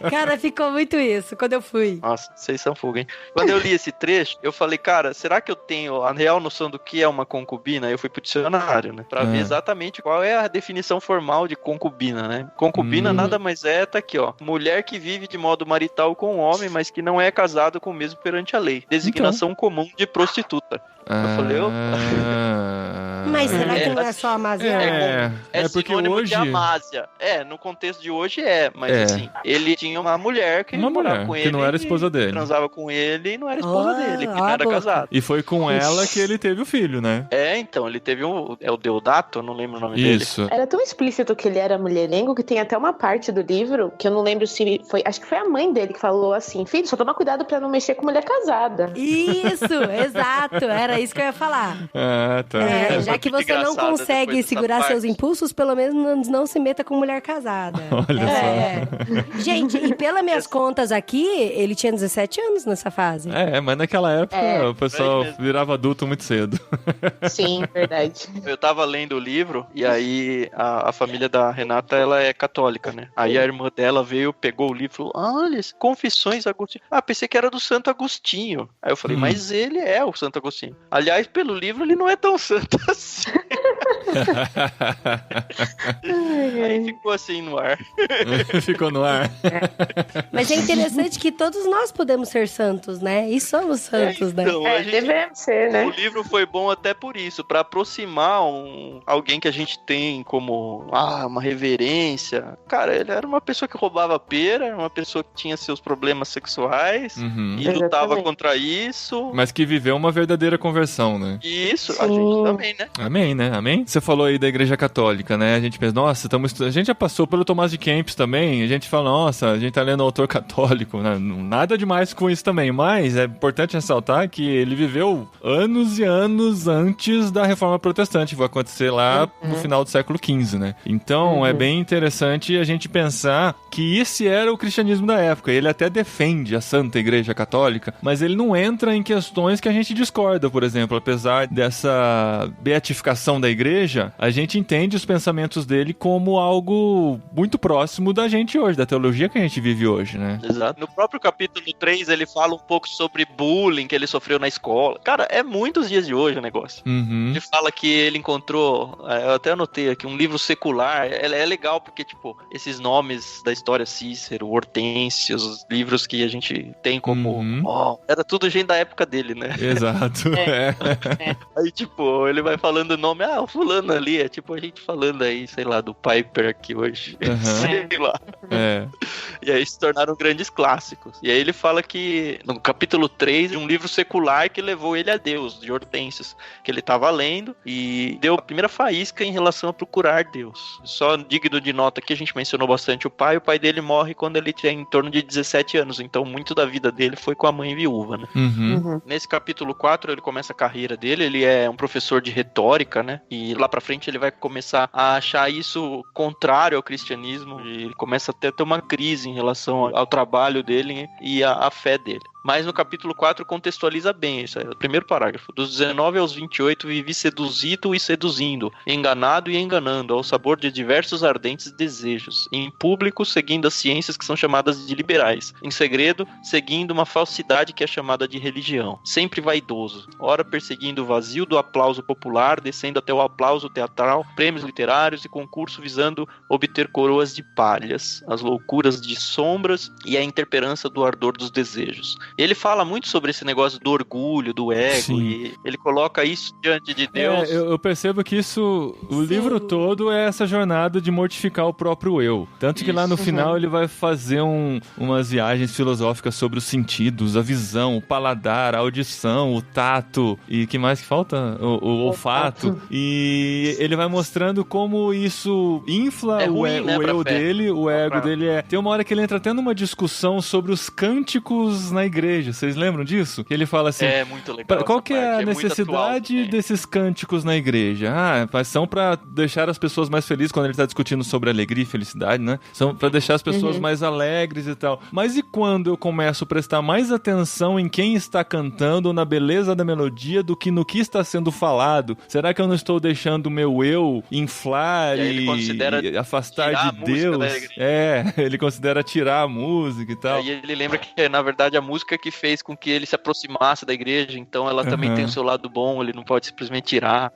Cara, ficou muito isso, quando eu fui. Nossa, vocês são fuga, hein? Quando eu li esse trecho, eu falei, cara, será que eu tenho a real noção do que é uma concubina? Eu fui pro dicionário, né? Pra ver exatamente qual é a definição formal de concubina, né? Concubina nada mais é, tá aqui, ó. Mulher que vive de modo marital com o homem, mas que não é casado com o mesmo perante a lei. Designação comum de prostituta. Eu falei, Mas será que não é só Amaziah? É porque sinônimo hoje... de Amásia. No contexto de hoje mas assim, ele tinha uma mulher que morava com ele. Que não era esposa dele. Transava com ele e não era esposa dele, que não era casado. E foi com ela que ele teve o filho, né? Então, ele teve o Deodato, eu não lembro o nome Isso. dele. Era tão explícito que ele era mulherengo que tem até uma parte do livro que eu não lembro se foi, acho que foi a mãe dele que falou assim: filho, só toma cuidado pra não mexer com mulher casada. Isso, exato, era isso que eu ia falar. Tá. Já que você não consegue segurar seus impulsos, pelo menos não se meta com mulher casada. Olha só. Gente, e pelas minhas contas aqui, ele tinha 17 anos nessa fase. Mas naquela época o pessoal virava adulto muito cedo. Sim, verdade. Eu tava lendo o livro e aí a família da Renata, ela é católica, né? Aí a irmã dela veio, pegou o livro e falou: olha, Confissões Agostinho. Pensei que era do Santo Agostinho. Aí eu falei, mas ele é o Santo Agostinho. Aliás, pelo livro, ele não é tão santo assim. Aí ficou assim no ar. Ficou no ar. Mas é interessante que todos nós podemos ser santos, né? E somos santos, né? Então, Devemos ser, né? O livro foi bom até por isso, pra aproximar alguém que a gente tem como uma reverência. Cara, ele era uma pessoa que roubava pera, era uma pessoa que tinha seus problemas sexuais e lutava contra isso. Mas que viveu uma verdadeira conversão, né? Isso, Sim. a gente também, né? Amém, né? Amém? Você falou aí da Igreja Católica, né? A gente pensa, nossa, a gente já passou pelo Tomás de Kempis também, a gente fala, nossa, a gente tá lendo um autor católico, né? Nada demais com isso também, mas é importante ressaltar que ele viveu anos e anos antes da Reforma Protestante, que vai acontecer lá no final do século XV, né? Então, é bem interessante a gente pensar que esse era o cristianismo da época. Ele até defende a Santa Igreja Católica, mas ele não entra em questões que a gente discorda, por exemplo, apesar dessa beatificação da igreja, a gente entende os pensamentos dele como algo muito próximo da gente hoje, da teologia que a gente vive hoje, né? Exato. No próprio capítulo 3, ele fala um pouco sobre bullying que ele sofreu na escola. Cara, é muitos dias de hoje o negócio. Ele fala que ele encontrou, eu até anotei aqui, um livro secular. É legal porque, tipo, esses nomes da história, Cícero, Hortêncio, os livros que a gente tem como... era tudo gente da época dele, né? Exato. Aí, tipo, ele vai falando o nome, o fulano ali, é tipo a gente falando aí, sei lá, do Piper aqui hoje. Sei lá. E aí se tornaram grandes clássicos. E aí ele fala que, no capítulo 3, de um livro secular que levou ele a Deus, de Hortêncios, que ele estava lendo e deu a primeira faísca em relação a procurar Deus. Só digno de nota que a gente mencionou bastante o pai dele morre quando ele tinha em torno de 17 anos, então muito da vida dele foi com a mãe viúva, né? Nesse capítulo 4 ele começa a carreira dele, ele é um professor de retórica, né? E lá pra frente ele vai começar a achar isso contrário ao cristianismo e ele começa até a ter uma crise em relação ao trabalho dele e à fé dele. Mas no capítulo 4 contextualiza bem isso. É o primeiro parágrafo. Dos 19 aos 28 vivi seduzido e seduzindo, enganado e enganando, ao sabor de diversos ardentes desejos. Em público, seguindo as ciências que são chamadas de liberais. Em segredo, seguindo uma falsidade que é chamada de religião. Sempre vaidoso. Ora perseguindo o vazio do aplauso popular, descendo até o aplauso teatral, prêmios literários e concurso visando obter coroas de palhas, as loucuras de sombras e a intemperança do ardor dos desejos. Ele fala muito sobre esse negócio do orgulho, do ego, e ele coloca isso diante de Deus. Eu percebo que isso, o livro todo é essa jornada de mortificar o próprio eu. Tanto que lá no final ele vai fazer umas viagens filosóficas sobre os sentidos, a visão, o paladar, a audição, o tato, e que mais que falta? O olfato. E ele vai mostrando como isso infla o eu dele, o ego dele. Tem uma hora que ele entra até numa discussão sobre os cânticos na igreja. Vocês lembram disso? Que ele fala assim... É muito legal. Qual que é a necessidade desses cânticos na igreja? São pra deixar as pessoas mais felizes quando ele tá discutindo sobre alegria e felicidade, né? São pra deixar as pessoas mais alegres e tal. Mas e quando eu começo a prestar mais atenção em quem está cantando, na beleza da melodia, do que no que está sendo falado? Será que eu não estou deixando o meu eu inflar e afastar de Deus? Ele considera tirar a música e tal. E ele lembra que, na verdade, a música característica que fez com que ele se aproximasse da igreja, então ela também tem o seu lado bom, ele não pode simplesmente tirar.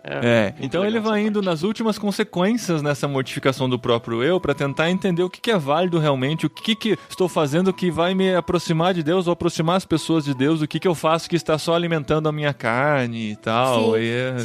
Então ele vai indo nas últimas consequências nessa mortificação do próprio eu pra tentar entender o que é válido realmente, o que estou fazendo que vai me aproximar de Deus ou aproximar as pessoas de Deus, o que eu faço que está só alimentando a minha carne e tal.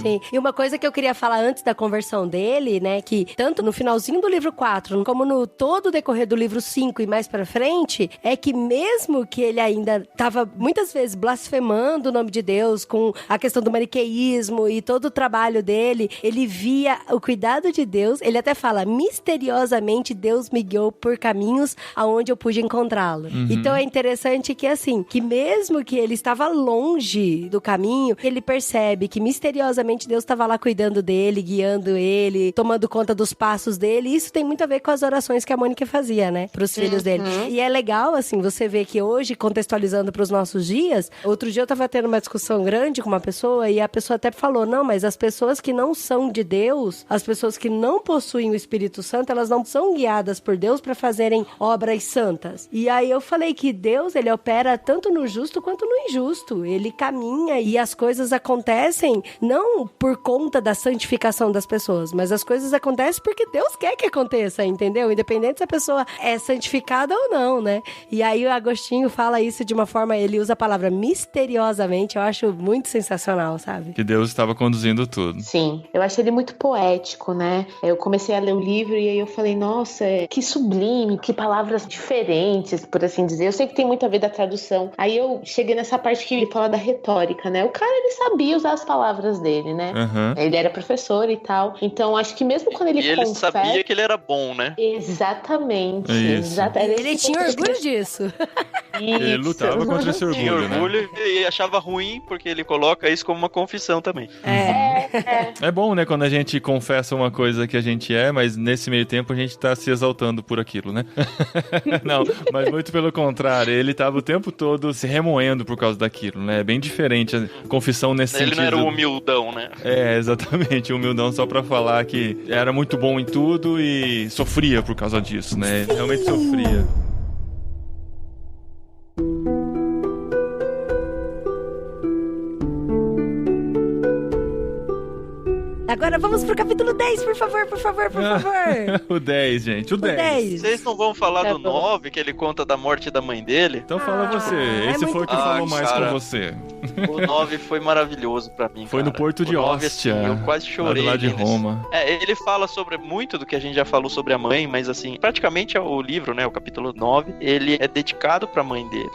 Sim. E uma coisa que eu queria falar antes da conversão dele, né, que tanto no finalzinho do livro 4, como no todo o decorrer do livro 5 e mais pra frente, é que mesmo que ele ainda tava muitas vezes blasfemando o nome de Deus com a questão do maniqueísmo e todo o trabalho dele, ele via o cuidado de Deus, ele até fala, misteriosamente Deus me guiou por caminhos aonde eu pude encontrá-lo. Então é interessante que assim, que mesmo que ele estava longe do caminho, ele percebe que misteriosamente Deus estava lá cuidando dele, guiando ele, tomando conta dos passos dele, e isso tem muito a ver com as orações que a Mônica fazia, né, pros filhos dele. E é legal, assim, você vê que hoje, contextualizando pros nossos dias, outro dia eu tava tendo uma discussão grande com uma pessoa, e a pessoa até falou, não, mas as pessoas que não são de Deus, as pessoas que não possuem o Espírito Santo, elas não são guiadas por Deus para fazerem obras santas. E aí eu falei que Deus, ele opera tanto no justo quanto no injusto. Ele caminha e as coisas acontecem não por conta da santificação das pessoas, mas as coisas acontecem porque Deus quer que aconteça, entendeu? Independente se a pessoa é santificada ou não, né? E aí o Agostinho fala isso de uma forma, ele usa a palavra misteriosamente, eu acho muito sensacional, sabe? Que Deus estava conduzindo tudo. Sim, eu achei ele muito poético, né? Eu comecei a ler o livro e aí eu falei, nossa, que sublime, que palavras diferentes, por assim dizer. Eu sei que tem muito a ver da tradução. Aí eu cheguei nessa parte que ele fala da retórica, né? O cara, ele sabia usar as palavras dele, né? Ele era professor e tal. Então, acho que mesmo quando ele ele sabia que ele era bom, né? Exatamente. Ele tinha orgulho disso. Ele lutava contra esse orgulho, tinha orgulho, né? E achava ruim, porque ele coloca isso como uma confissão também. É bom, né, quando a gente confessa uma coisa que a gente é, mas nesse meio tempo a gente tá se exaltando por aquilo, né? Não, mas muito pelo contrário, ele tava o tempo todo se remoendo por causa daquilo, né? É bem diferente a confissão nesse sentido. Ele não era o humildão, né? Exatamente, humildão só pra falar que era muito bom em tudo e sofria por causa disso, né? Realmente sofria. Agora vamos pro capítulo 10, por favor. O 10, gente, o 10. Vocês não vão falar do 9, que ele conta da morte da mãe dele? Então fala você, esse foi o que falou mais com você. O 9 foi maravilhoso pra mim, Foi no Porto de Ostia, assim, eu quase chorei. Lá de Roma. Ele fala sobre muito do que a gente já falou sobre a mãe, mas assim, praticamente o livro, né, o capítulo 9, ele é dedicado pra mãe dele.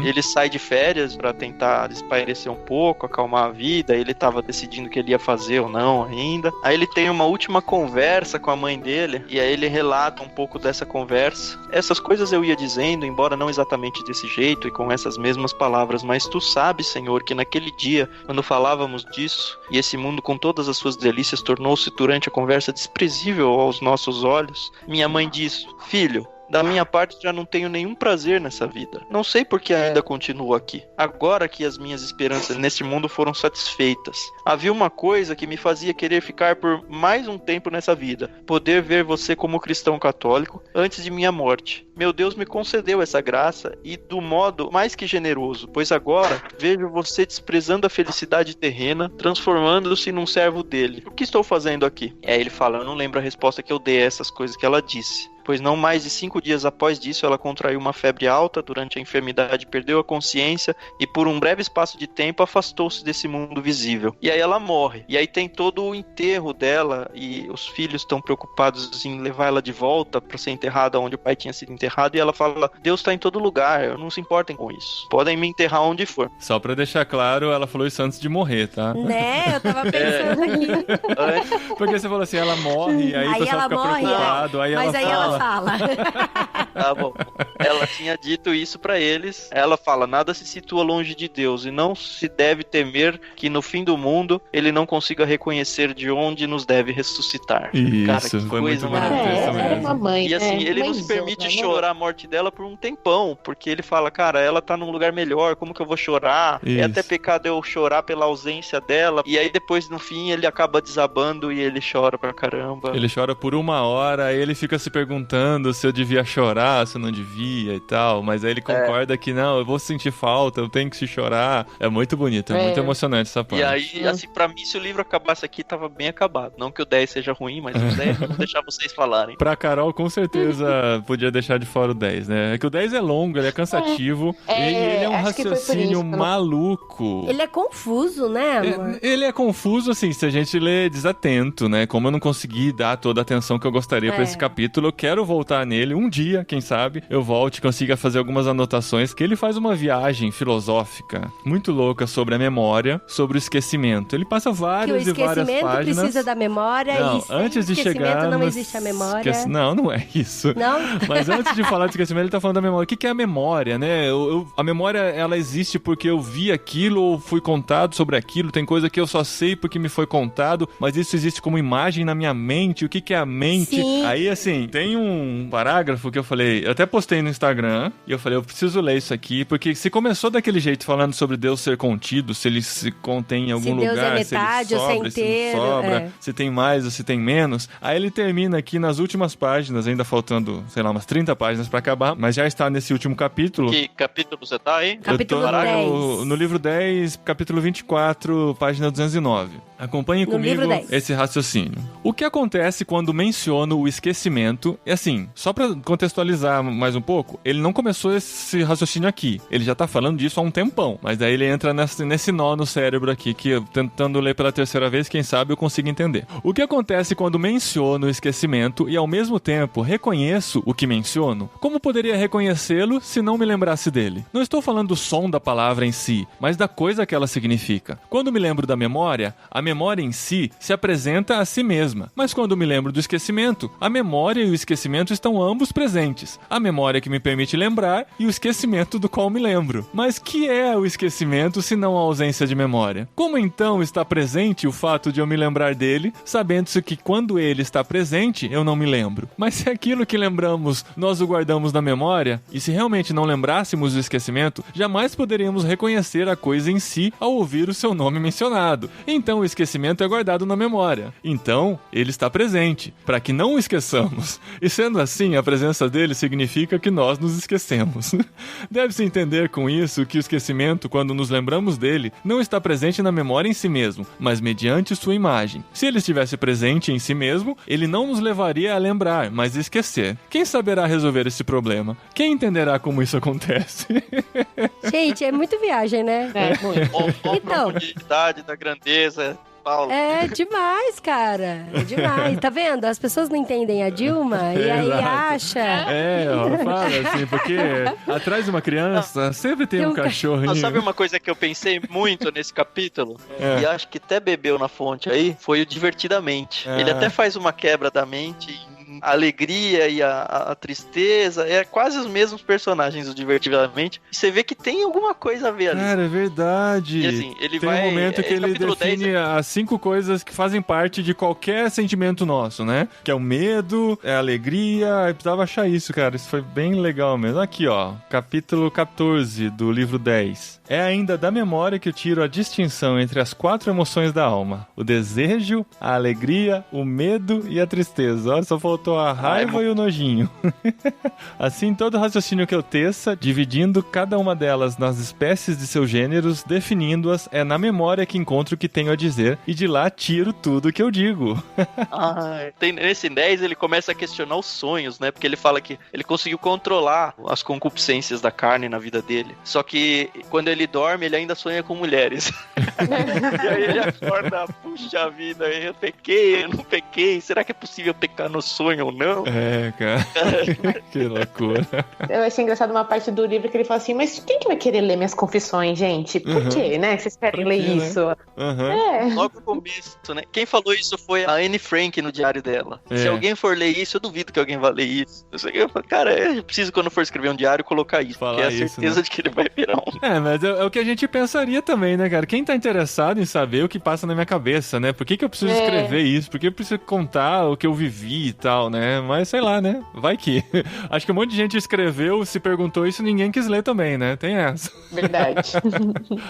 Ele sai de férias pra tentar espairecer um pouco, acalmar a vida, ele tava decidindo o que ele ia fazer ou não ainda. Aí ele tem uma última conversa com a mãe dele, e aí ele relata um pouco dessa conversa. Essas coisas eu ia dizendo, embora não exatamente desse jeito e com essas mesmas palavras, mas tu sabes, Senhor, que naquele dia, quando falávamos disso, e esse mundo com todas as suas delícias tornou-se durante a conversa desprezível aos nossos olhos, minha mãe disse, filho, da minha parte já não tenho nenhum prazer nessa vida. Não sei por que ainda continuo aqui. Agora que as minhas esperanças neste mundo foram satisfeitas. Havia uma coisa que me fazia querer ficar por mais um tempo nessa vida. Poder ver você como cristão católico antes de minha morte. Meu Deus me concedeu essa graça e do modo mais que generoso, pois agora vejo você desprezando a felicidade terrena, transformando-se num servo dele. O que estou fazendo aqui? Ele fala, eu não lembro a resposta que eu dei a essas coisas que ela disse. Pois não mais de 5 dias após disso, ela contraiu uma febre alta, durante a enfermidade perdeu a consciência e por um breve espaço de tempo afastou-se desse mundo visível. E aí ela morre. E aí tem todo o enterro dela e os filhos estão preocupados em levar ela de volta para ser enterrada onde o pai tinha sido enterrado. E ela fala, Deus está em todo lugar, não se importem com isso. Podem me enterrar onde for. Só pra deixar claro, ela falou isso antes de morrer, tá? Né, eu tava pensando aqui. Porque você falou assim, ela morre, e aí o pessoal fica preocupado. Aí mas ela aí fala. ela fala. Tá bom. Ela tinha dito isso pra eles. Ela fala, nada se situa longe de Deus e não se deve temer que no fim do mundo ele não consiga reconhecer de onde nos deve ressuscitar. Isso, cara, que foi coisa muito maravilhosa mesmo. Uma mãe, e assim, ele não se permite chorar a morte dela por um tempão, porque ele fala, cara, ela tá num lugar melhor, como que eu vou chorar? Isso. É até pecado eu chorar pela ausência dela. E aí depois, no fim, ele acaba desabando e ele chora pra caramba. Ele chora por 1 hora, aí ele fica se perguntando perguntando se eu devia chorar, se eu não devia e tal, mas aí ele concorda que não, eu vou sentir falta, eu tenho que se chorar. É muito bonito, é muito emocionante essa parte. E aí, assim, pra mim, se o livro acabasse aqui, tava bem acabado. Não que o 10 seja ruim, mas o 10 eu vou deixar vocês falarem. Pra Carol, com certeza, podia deixar de fora o 10, né? É que o 10 é longo, ele é cansativo, ele é um raciocínio maluco. Ele é confuso, né, amor? Ele é confuso, assim, se a gente lê desatento, né? Como eu não consegui dar toda a atenção que eu gostaria pra esse capítulo, eu quero voltar nele um dia, quem sabe, eu volte e consiga fazer algumas anotações, que ele faz uma viagem filosófica muito louca sobre a memória, sobre o esquecimento. Ele passa várias e várias páginas. O esquecimento precisa da memória não, e antes de chegar não existe a memória. Não é isso. Não? Mas antes de falar de esquecimento, ele tá falando da memória. O que é a memória, né? A memória, ela existe porque eu vi aquilo ou fui contado sobre aquilo. Tem coisa que eu só sei porque me foi contado, mas isso existe como imagem na minha mente. O que é a mente? Sim. Aí, assim, tem um parágrafo que eu falei, eu até postei no Instagram, e eu falei, eu preciso ler isso aqui, porque se começou daquele jeito, falando sobre Deus ser contido, se ele se contém em algum lugar, Deus é metade, se ele sobra, se inteiro, não sobra, se tem mais ou se tem menos. Aí ele termina aqui nas últimas páginas, ainda faltando, sei lá, umas 30 páginas pra acabar, mas já está nesse último capítulo. Que capítulo você tá aí? Capítulo 10. No livro 10, capítulo 24, página 209. Acompanhe comigo esse raciocínio. O que acontece quando menciono o esquecimento? É assim, só pra contextualizar mais um pouco, ele não começou esse raciocínio aqui. Ele já tá falando disso há um tempão, mas daí ele entra nesse nó no cérebro aqui, que eu, tentando ler pela terceira vez, quem sabe eu consigo entender. O que acontece quando menciono o esquecimento e ao mesmo tempo reconheço o que menciono? Como poderia reconhecê-lo se não me lembrasse dele? Não estou falando do som da palavra em si, mas da coisa que ela significa. Quando me lembro da memória, a memória em si se apresenta a si mesma. Mas quando me lembro do esquecimento, a memória e o esquecimento estão ambos presentes. A memória que me permite lembrar e o esquecimento do qual me lembro. Mas que é o esquecimento se não a ausência de memória? Como então está presente o fato de eu me lembrar dele, sabendo-se que quando ele está presente, eu não me lembro? Mas se aquilo que lembramos, nós o guardamos na memória, e se realmente não lembrássemos do esquecimento, jamais poderíamos reconhecer a coisa em si ao ouvir o seu nome mencionado. Então o esquecimento é guardado na memória. Então, ele está presente, para que não o esqueçamos. E sendo assim, a presença dele significa que nós nos esquecemos. Deve-se entender com isso que o esquecimento, quando nos lembramos dele, não está presente na memória em si mesmo, mas mediante sua imagem. Se ele estivesse presente em si mesmo, ele não nos levaria a lembrar, mas a esquecer. Quem saberá resolver esse problema? Quem entenderá como isso acontece? Gente, é muito viagem, né? É, muito. Então, A profundidade da grandeza. Paulo. É demais, cara. É demais. Tá vendo? As pessoas não entendem a Dilma e aí acha. Fala assim, porque atrás de uma criança sempre tem um cachorrinho. Sabe uma coisa que eu pensei muito nesse capítulo? E acho que até bebeu na fonte aí, foi o Divertidamente. Ele até faz uma quebra da mente. A alegria e a tristeza é quase os mesmos personagens do Divertidamente. E você vê que tem alguma coisa a ver ali. Cara, é verdade. E assim, ele tem um momento que ele define 10, as 5 coisas que fazem parte de qualquer sentimento nosso, né? Que é o medo, é a alegria. Eu precisava achar isso, cara. Isso foi bem legal mesmo. Aqui, ó. Capítulo 14 do livro 10. É ainda da memória que eu tiro a distinção entre as 4 emoções da alma. O desejo, a alegria, o medo e a tristeza. Olha, só faltou a raiva e o nojinho. Assim, todo raciocínio que eu teça, dividindo cada uma delas nas espécies de seus gêneros, definindo-as, é na memória que encontro o que tenho a dizer, e de lá tiro tudo que eu digo. Nesse 10 ele começa a questionar os sonhos, né? Porque ele fala que ele conseguiu controlar as concupiscências da carne na vida dele. Só que quando ele dorme, ele ainda sonha com mulheres. E aí ele acorda, puxa vida, eu pequei, eu não pequei, será que é possível pecar no sonho ou não? Cara. Que loucura. Eu achei engraçado uma parte do livro que ele fala assim, mas quem que vai querer ler minhas confissões, gente? Por quê, né? Que vocês querem ler isso? Logo no começo, né? Quem falou isso foi a Anne Frank no diário dela. Se alguém for ler isso, eu duvido que alguém vá ler isso. Eu falo, cara, eu preciso quando for escrever um diário colocar isso. Falar porque é a certeza de que ele vai virar um. Mas é o que a gente pensaria também, né, cara? Quem tá interessado em saber o que passa na minha cabeça, né? Por que eu preciso escrever isso? Por que eu preciso contar o que eu vivi e tal, né? Mas sei lá, né? Vai que. Acho que um monte de gente escreveu, se perguntou isso, ninguém quis ler também, né? Tem essa. Verdade.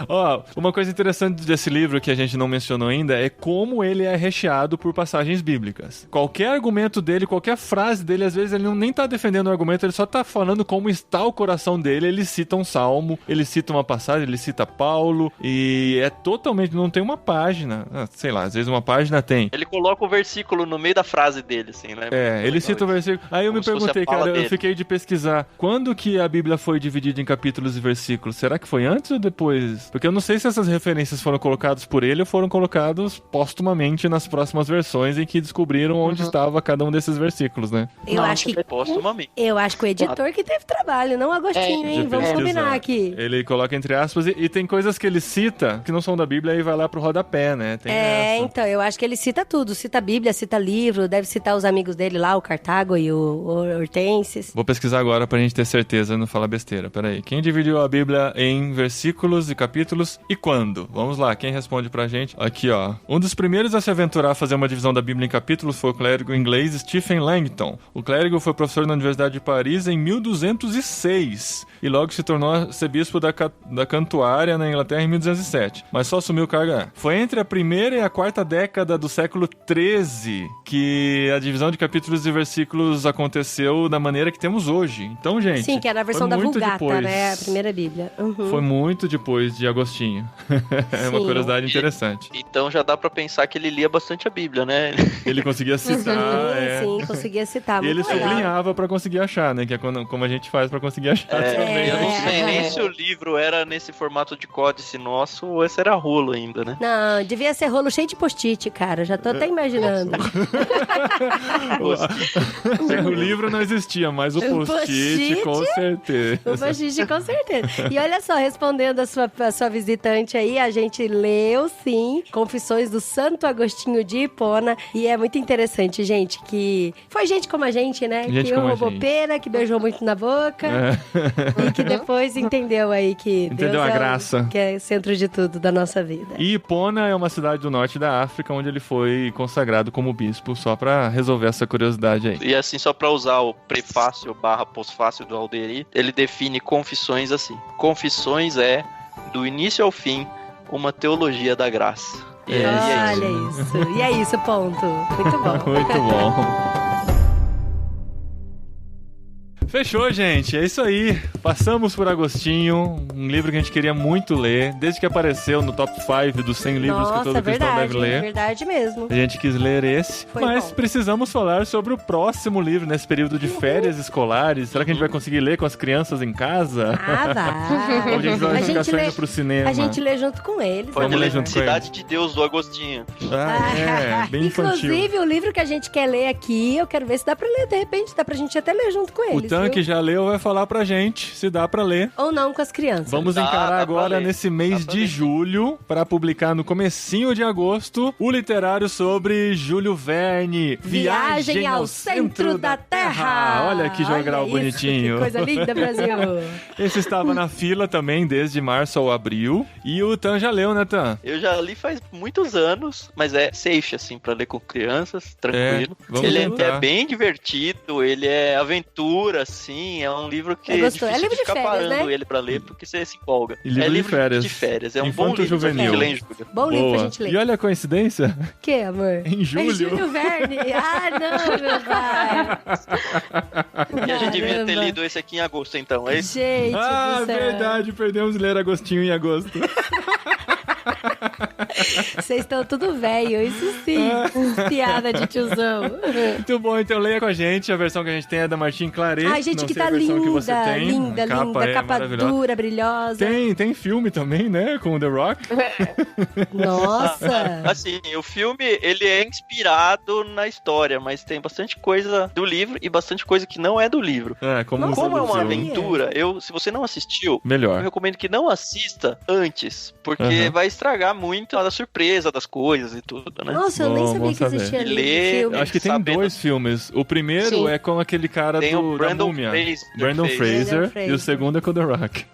Ó, uma coisa interessante desse livro que a gente não mencionou ainda é como ele é recheado por passagens bíblicas. Qualquer argumento dele, qualquer frase dele, às vezes ele nem tá defendendo o argumento, ele só tá falando como está o coração dele. Ele cita um salmo, ele cita uma passagem, ele cita Paulo, e é totalmente, não tem uma página, sei lá, às vezes uma página tem. Ele coloca o versículo no meio da frase dele, assim, né? Ele cita o versículo. Aí eu me perguntei, cara, eu fiquei de pesquisar, quando que a Bíblia foi dividida em capítulos e versículos? Será que foi antes ou depois? Porque eu não sei se essas referências foram colocadas por ele ou foram colocados póstumamente nas próximas versões em que descobriram onde estava cada um desses versículos, né? Eu acho que póstumamente. Eu acho que o editor que teve trabalho, não o Agostinho, hein? Vamos combinar aqui. Ele coloca entre aspas e tem coisas que ele cita que não são da Bíblia e vai lá pro rodapé, né? Tem essa. Então, eu acho que ele cita tudo. Cita a Bíblia, cita livro, deve citar os amigos dele lá, o Cartago e o Hortenses. Vou pesquisar agora pra gente ter certeza e não falar besteira. Peraí. Quem dividiu a Bíblia em versículos e capítulos e quando? Vamos lá, quem responde pra gente? Aqui, ó. Um dos primeiros a se aventurar a fazer uma divisão da Bíblia em capítulos foi o clérigo inglês Stephen Langton. O clérigo foi professor na Universidade de Paris em 1206 e logo se tornou arcebispo da Cantuária na Inglaterra em 1207, mas só assumiu o cargo. Foi entre a primeira e a quarta década do século XIII que a divisão de capítulos e versículos aconteceu da maneira que temos hoje. Então, gente... Sim, que era a versão da Vulgata, né? A primeira Bíblia. Foi muito depois de Agostinho. É uma curiosidade interessante. Então já dá pra pensar que ele lia bastante a Bíblia, né? Ele conseguia citar. Sim, conseguia citar. E ele sublinhava pra conseguir achar, né? Que é como a gente faz pra conseguir achar também. Eu não sei nem se o livro era nesse formato de códice nosso ou esse era rolo ainda, né? Não, devia ser rolo cheio de post-it, cara. Já tô até imaginando. O livro não existia, mas o post-it com certeza. O post-it com certeza. E olha só, respondendo a sua visitante aí, a gente leu, sim, Confissões do Santo Agostinho de Hipona. E é muito interessante, gente, que foi gente como a gente, né? Gente que como roubou pera, que beijou muito na boca. E que depois entendeu aí que entendeu Deus a graça. Que é centro de tudo da nossa vida. E Hipona é uma cidade do norte da África, onde ele foi consagrado como bispo, só pra resolver essa curiosidade aí. E assim, só pra usar o prefácio / pós-fácio do Alderi, ele define confissões assim. Confissões é, do início ao fim, uma teologia da graça. Olha isso. E é isso, ponto. Muito bom. Muito bom. Fechou, gente. É isso aí. Passamos por Agostinho, um livro que a gente queria muito ler, desde que apareceu no top 5 dos 100 livros que todo cristão deve ler. Verdade mesmo. A gente quis ler esse, mas precisamos falar sobre o próximo livro nesse período de férias escolares. Será que a gente vai conseguir ler com as crianças em casa? Vai. Ou a gente vai ficar saindo pro cinema? A gente lê junto com eles. Pode ler junto com Cidade de Deus do Agostinho. Bem infantil. Inclusive, o livro que a gente quer ler aqui, eu quero ver se dá pra ler, de repente, dá pra gente até ler junto com eles. Que já leu vai falar pra gente se dá pra ler. Ou não com as crianças. Vamos encarar agora nesse mês de julho para publicar no comecinho de agosto o literário sobre Júlio Verne, Viagem ao Centro da Terra. Olha que jogral bonitinho. Que coisa linda, Brasil. Esse estava na fila também desde março ao abril. E o Tan já leu, né, Tan? Eu já li faz muitos anos, mas é safe, assim, pra ler com crianças, tranquilo. Ele é bem divertido, ele é aventura, assim, é um livro que é difícil livro de ficar férias, parando né? ele pra ler, porque você se empolga. E livro de férias. É um bom livro juvenil. pra gente ler. Bom livro pra gente ler. E olha a coincidência. Que, amor? Em julho. É Júlio Verne. Ah, não, meu pai. E a gente devia ter lido esse aqui em agosto, então, é isso? Gente do céu. Verdade, perdemos ler Agostinho em agosto. Vocês estão tudo velho, isso sim. Piada de tiozão. Muito bom, então leia com a gente. A versão que a gente tem é da Martin Claret. Ai, gente, não que sei tá a versão linda, que você tem. linda, capa dura, brilhosa. Tem filme também, né? Com o The Rock. Nossa! Assim, o filme, ele é inspirado na história, mas tem bastante coisa do livro e bastante coisa que não é do livro. Como é uma aventura, se você não assistiu, melhor. eu recomendo que não assista antes, porque vai estragar muito da surpresa das coisas e tudo, né? Nossa, eu nem sabia bom que existia saber. livro, Lê, filme. Acho que tem Sabendo. 2 filmes. O primeiro Sim. é com aquele cara Tem o da Brandon Múmia. Fraser. Brandon Fraser. Brandon Fraser. E o segundo é com o The Rock.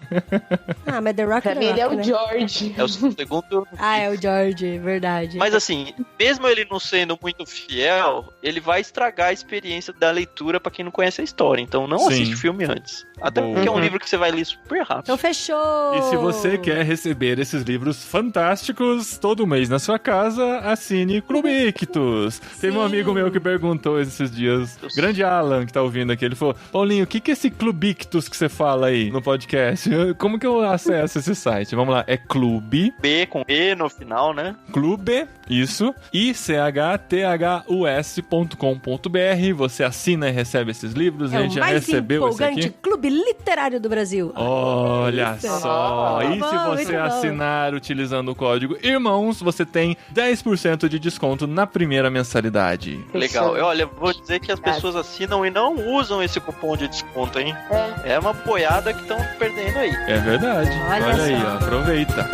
Ah, mas The Rock Pra é mim The ele é Rock, o né? George. É o segundo. Ah, é o George, verdade. Mas assim, mesmo ele não sendo muito fiel, ele vai estragar a experiência da leitura pra quem não conhece a história. Então não Sim. assiste o filme antes. Até Boa. porque é um livro que você vai ler super rápido. Então fechou! E se você quer receber esses livros fantásticos todo mês na sua casa, assine Clube Ictus. Teve um amigo meu que perguntou esses dias, grande Alan, que tá ouvindo aqui, ele falou, Paulinho, o que é esse Clube Ictus que você fala aí no podcast? Como que eu acesso esse site? Vamos lá, é Clube, B com E no final, né? Clube, isso, ICHTHUS.com.br. Você assina e recebe esses livros. É A o gente já mais recebeu esse empolgante aqui. clube literário do Brasil. Olha Isso. só! E se Bom, você muito bom. assinar utilizando o código IRMÃOS, você tem 10% de desconto na primeira mensalidade. Legal. Olha, vou dizer que as pessoas assinam e não usam esse cupom de desconto, hein? É uma boiada que estão perdendo aí. É verdade. Olha aí, só. ó, aproveita.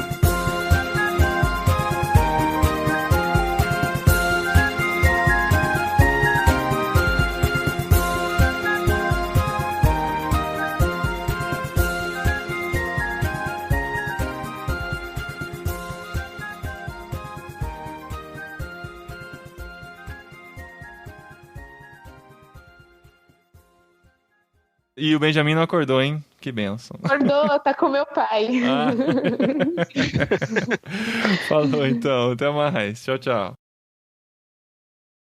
E o Benjamin não acordou, hein? Que bênção. Acordou, tá com meu pai. Ah. Falou então, até mais. Tchau, tchau.